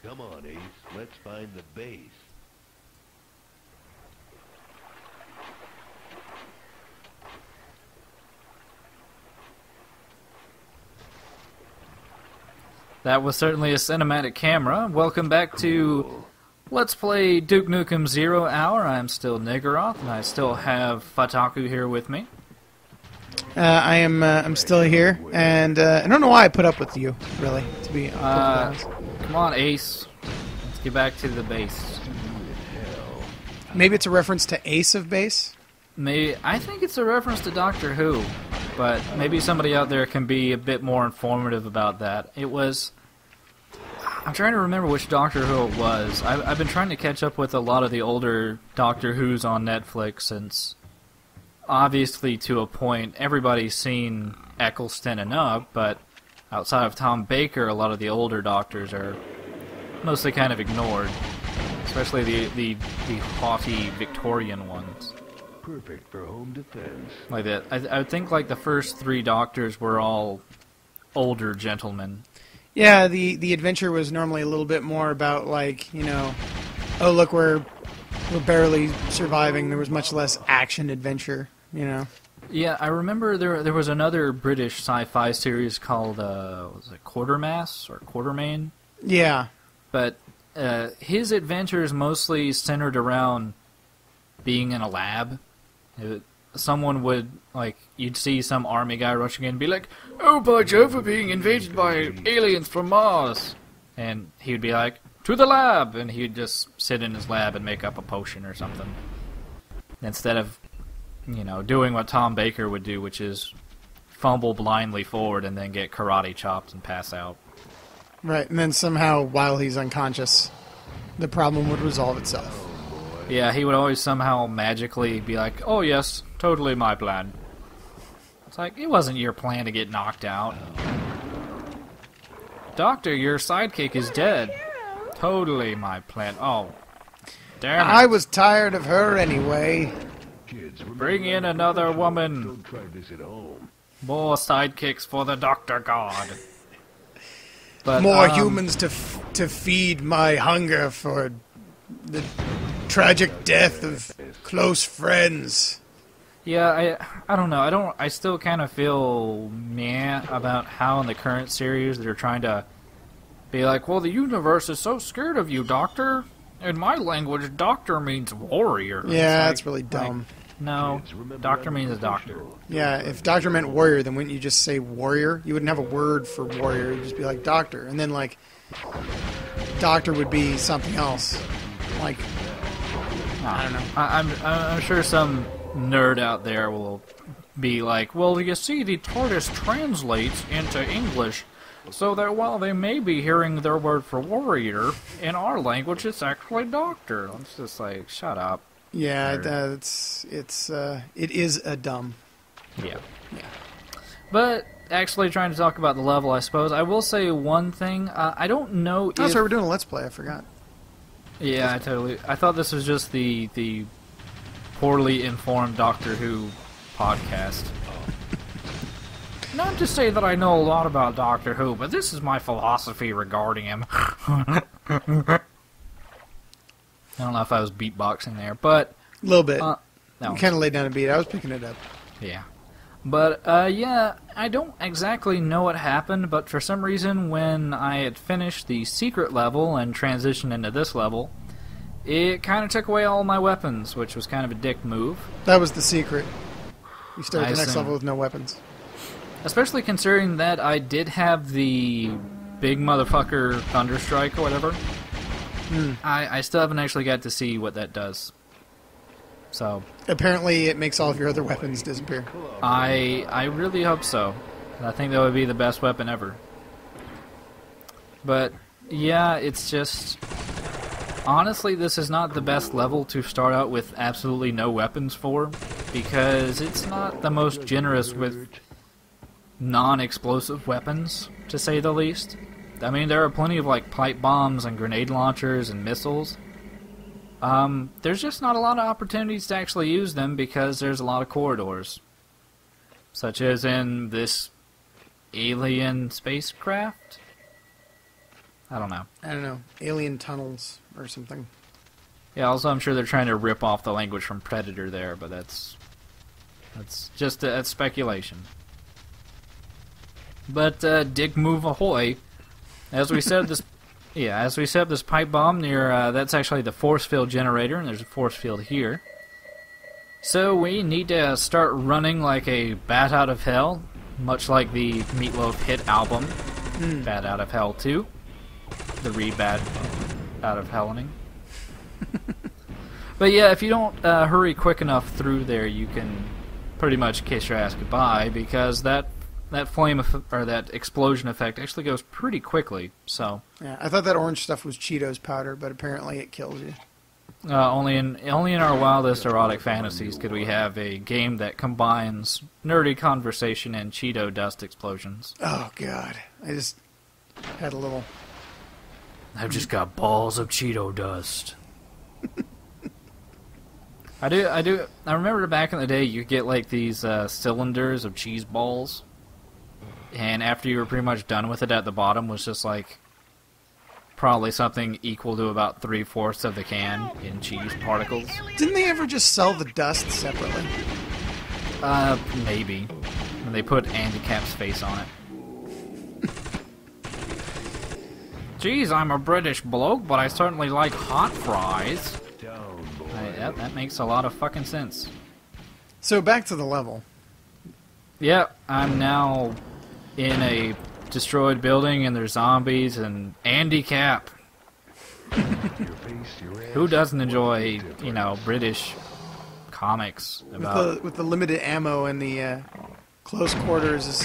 Come on, Ace. Let's find the base. That was certainly a cinematic camera. Welcome back to Let's Play Duke Nukem 0 Hour. I'm still Niggeroth, and I still have Fataku here with me. I'm still here, and I don't know why I put up with you, really, to be honest. Come on, Ace. Let's get back to the base. Maybe it's a reference to Ace of Base? I think it's a reference to Doctor Who, but maybe somebody out there can be a bit more informative about that. It was... I'm trying to remember which Doctor Who it was. I've been trying to catch up with a lot of the older Doctor Who's on Netflix since, obviously, to a point, everybody's seen Eccleston enough, but outside of Tom Baker, a lot of the older Doctors are mostly kind of ignored, especially the haughty Victorian ones. Perfect for home defense. Like that. I think like the first three Doctors were all older gentlemen. Yeah, the adventure was normally a little bit more about, like, you know, oh, look, we're barely surviving. There was much less action adventure, you know. Yeah, I remember there was another British sci-fi series called, was it Quartermass or Quartermain? Yeah. But his adventures mostly centered around being in a lab. Someone would, like, you'd see some army guy rushing in and be like, "Oh, by Jove, we're being invaded by aliens from Mars." And he would be like, "To the lab!" And he'd just sit in his lab and make up a potion or something. Instead of, you know, doing what Tom Baker would do, which is fumble blindly forward and then get karate chopped and pass out. Right, and then somehow, while he's unconscious, the problem would resolve itself. Yeah, he would always somehow magically be like, "Oh yes, totally my plan." It's like, it wasn't your plan to get knocked out. "Doctor, your sidekick is dead." "Totally my plan." "Oh, damn it. I was tired of her anyway. Kids, Bring in another woman. don't try this at home. More sidekicks for the Doctor God." But, More humans to feed my hunger for the tragic death of close friends. Yeah, I don't know. I still kind of feel meh about how in the current series they're trying to be like, "Well, the universe is so scared of you, Doctor. In my language, Doctor means warrior." Yeah, It's that's really dumb. like, no, Doctor means a doctor. Yeah, if doctor meant warrior, then wouldn't you just say warrior? You wouldn't have a word for warrior. You'd just be like doctor. And then, like, doctor would be something else. Like, I don't know. I'm sure some nerd out there will be like, "Well, you see, the TARDIS translates into English, so that while they may be hearing their word for warrior, in our language it's actually doctor." It's just like, shut up. Yeah, it is a dumb. Yeah. But actually trying to talk about the level, I suppose, I will say one thing. I don't know Oh, if... sorry, we're doing a Let's Play. I forgot. Yeah, I thought this was just the poorly informed Doctor Who podcast. Not to say that I know a lot about Doctor Who, but this is my philosophy regarding him. I don't know if I was beatboxing there, but... A little bit. No. You kind of laid down a beat. I was picking it up. Yeah. But, yeah, I don't exactly know what happened, but for some reason when I had finished the secret level and transitioned into this level, it kind of took away all my weapons, which was kind of a dick move. That was the secret. You start I the next assume. level with no weapons. Especially considering that I did have the big motherfucker Thunderstrike or whatever. I still haven't actually got to see what that does. So Apparently, it makes all of your other weapons disappear. I really hope so. I think that would be the best weapon ever. But yeah, it's just... Honestly, this is not the best level to start out with absolutely no weapons for, because it's not the most generous with non-explosive weapons, to say the least. I mean, there are plenty of, like, pipe bombs and grenade launchers and missiles. There's just not a lot of opportunities to actually use them because there's a lot of corridors. Such as in this alien spacecraft. I don't know. I don't know, alien tunnels or something. Yeah, also I'm sure they're trying to rip off the language from Predator there, but that's just that's speculation. But Dick Move Ahoy, as we said this, as we set this pipe bomb near that's actually the force field generator, and there's a force field here. So we need to start running like a bat out of hell, much like the Meatloaf hit album, Bat Out of Hell 2, the re-Bat Out of Hellening. But yeah, if you don't hurry quick enough through there, you can pretty much kiss your ass goodbye, because that flame or that explosion effect actually goes pretty quickly. So Yeah, I thought that orange stuff was Cheetos powder, but apparently it kills you. only in our wildest erotic fantasies could we have a game that combines nerdy conversation and Cheeto dust explosions. Oh God, I just had a little. I've just got balls of Cheeto dust. I do. I remember back in the day, you get like these cylinders of cheese balls, and after you were pretty much done with it, at the bottom was just like probably something equal to about 3/4 of the can in cheese particles. Didn't they ever just sell the dust separately? Maybe. And they put Andy Cap's face on it. Geez, I'm a British bloke, but I certainly like hot fries. Down, boy. That makes a lot of fucking sense. So back to the level. Yeah, I'm now in a destroyed building, and there's zombies, and Andy Cap. Your face, your ass. Who doesn't enjoy, British comics about... With the limited ammo and the close quarters,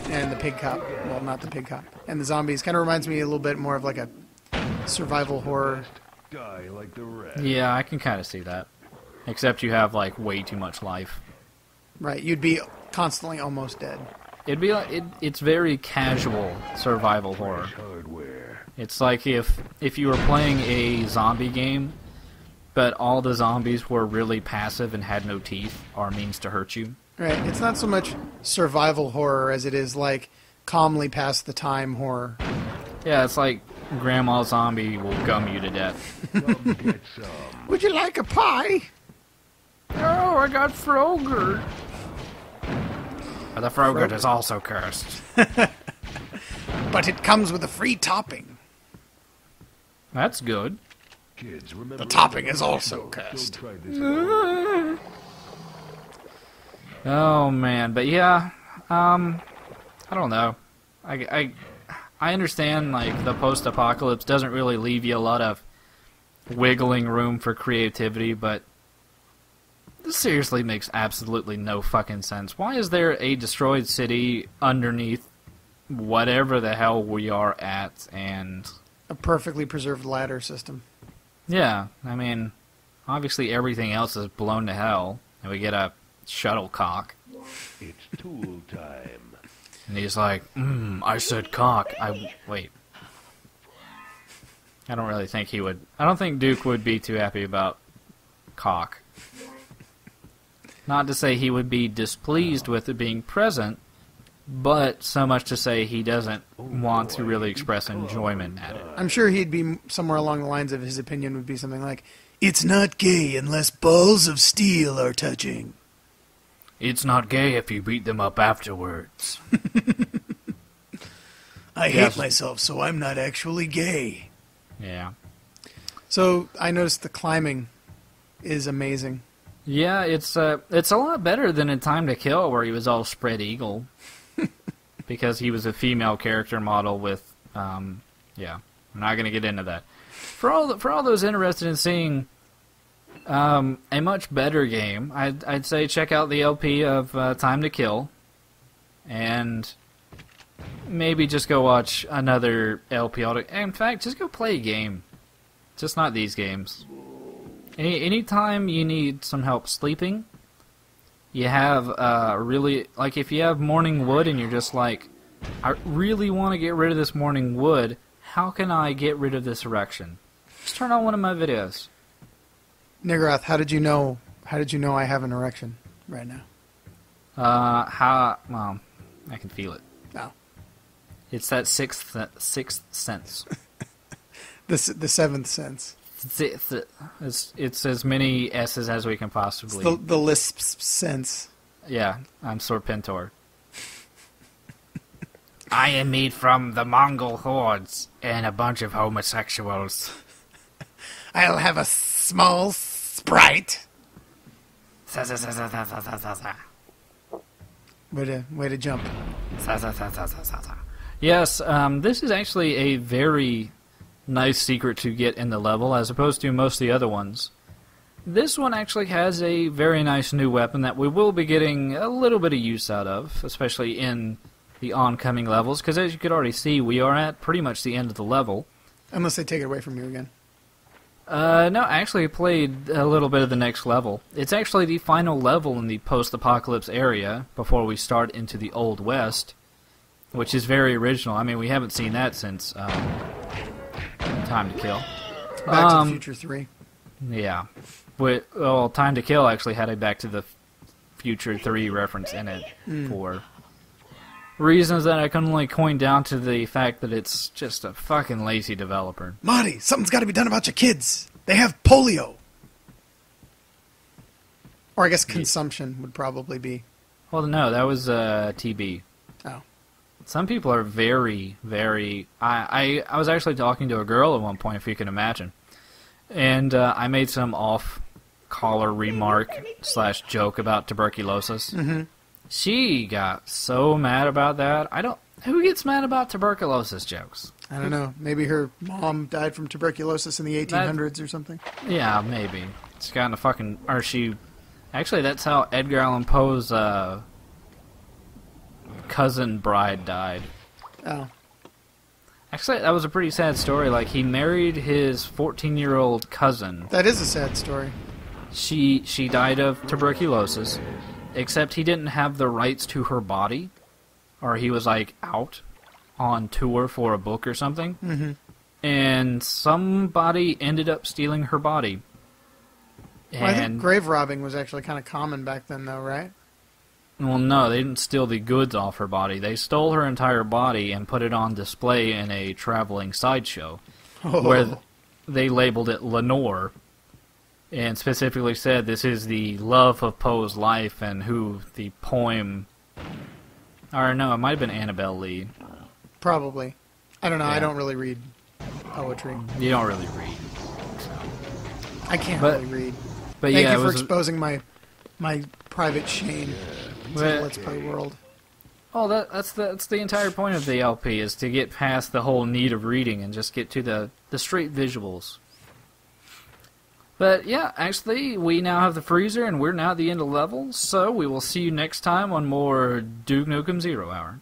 and the pig cop. Well, not the pig cop. And the zombies. Kind of reminds me a little bit more of like a survival horror. Die like the rest. Yeah, I can kind of see that. Except you have, like, way too much life. Right, you'd be constantly almost dead. It'd be like... It's very casual survival horror. Hardware. It's like if you were playing a zombie game, but all the zombies were really passive and had no teeth or means to hurt you. Right, it's not so much survival horror as it is like calmly pass the time horror. Yeah, it's like Grandma Zombie will gum you to death. Come get some. Would you like a pie? Oh, I got Frogurt. But the Frogurt is also cursed. But it comes with a free topping. That's good. Kids, remember The topping is also don't cursed. try this at home. Oh man, but yeah, I don't know. I understand like the post-apocalypse doesn't really leave you a lot of wiggling room for creativity, but this seriously makes absolutely no fucking sense. Why is there a destroyed city underneath whatever the hell we are at? And A perfectly preserved ladder system. yeah, I mean, obviously everything else is blown to hell, and we get a shuttlecock. It's tool time. And he's like, I said cock. Wait. I don't really think he would. I don't think Duke would be too happy about cock. Not to say he would be displeased with it being present, but so much to say he doesn't want to really express enjoyment at it. I'm sure he'd be somewhere along the lines of his opinion would be something like, "It's not gay unless balls of steel are touching." It's not gay if you beat them up afterwards. I Yes. hate myself, so I'm not actually gay. Yeah. So I noticed the climbing is amazing. Yeah, it's a lot better than in Time to Kill, where he was all spread eagle. Because he was a female character model with, yeah, I'm not going to get into that. For all those interested in seeing a much better game, I'd say check out the LP of Time to Kill, and maybe just go watch another LP. In fact, just go play a game. Just not these games. Anytime you need some help sleeping, you have really, like if you have morning wood and you're just like, I really want to get rid of this morning wood, how can I get rid of this erection? Just turn on one of my videos. Niggurath, how did you know I have an erection right now? Well, I can feel it. Oh. It's that sixth sense. The seventh sense. It's as many S's as we can It's possibly. the lisp sense. Yeah, I'm Serpentor. I am made from the Mongol hordes and a bunch of homosexuals. I'll have a small sprite. Way to jump. Yes, this is actually a very nice secret to get in the level, as opposed to most of the other ones. This one actually has a very nice new weapon that we will be getting a little bit of use out of, especially in the oncoming levels, because as you could already see, we are at pretty much the end of the level. Unless they take it away from you again. No, I actually played a little bit of the next level. It's actually the final level in the post-apocalypse area before we start into the Old West, which is very original. I mean, we haven't seen that since Time to Kill. Back to the Future 3. Yeah. Well, Time to Kill actually had a Back to the Future 3 reference in it for reasons that I can only coin down to the fact that it's just a fucking lazy developer. Marty, something's got to be done about your kids. They have polio. Or I guess consumption would probably be. Well, no, that was TB. Oh. Some people are very, very... I was actually talking to a girl at one point, if you can imagine. And I made some off-collar remark / joke about tuberculosis. Mm-hmm. She got so mad about that. Who gets mad about tuberculosis jokes? I don't know. Maybe her mom died from tuberculosis in the 1800s or something. Yeah, maybe. She's gotten a fucking... Or she... Actually, that's how Edgar Allan Poe's cousin bride died. Oh. Actually, that was a pretty sad story. Like, he married his 14-year-old cousin. That is a sad story. She died of tuberculosis, except he didn't have the rights to her body, or he was, like, out on tour for a book or something. Mm-hmm. And somebody ended up stealing her body. Well, I think grave robbing was actually kind of common back then, though, right? Well, no, they didn't steal the goods off her body. They stole her entire body and put it on display in a traveling sideshow, where they labeled it Lenore, and specifically said this is the love of Poe's life and who the poem... Or no, it might have been Annabelle Lee. Probably. I don't know. Yeah. I don't really read poetry. You don't really read. I can't But- really read. But Thank yeah, you it for was... exposing my private shame to the But- Let's Play world. Oh, that's the entire point of the LP, is to get past the whole need of reading and just get to the straight visuals. But yeah, actually, we now have the freezer and we're now at the end of level, so we will see you next time on more Duke Nukem 0 Hour.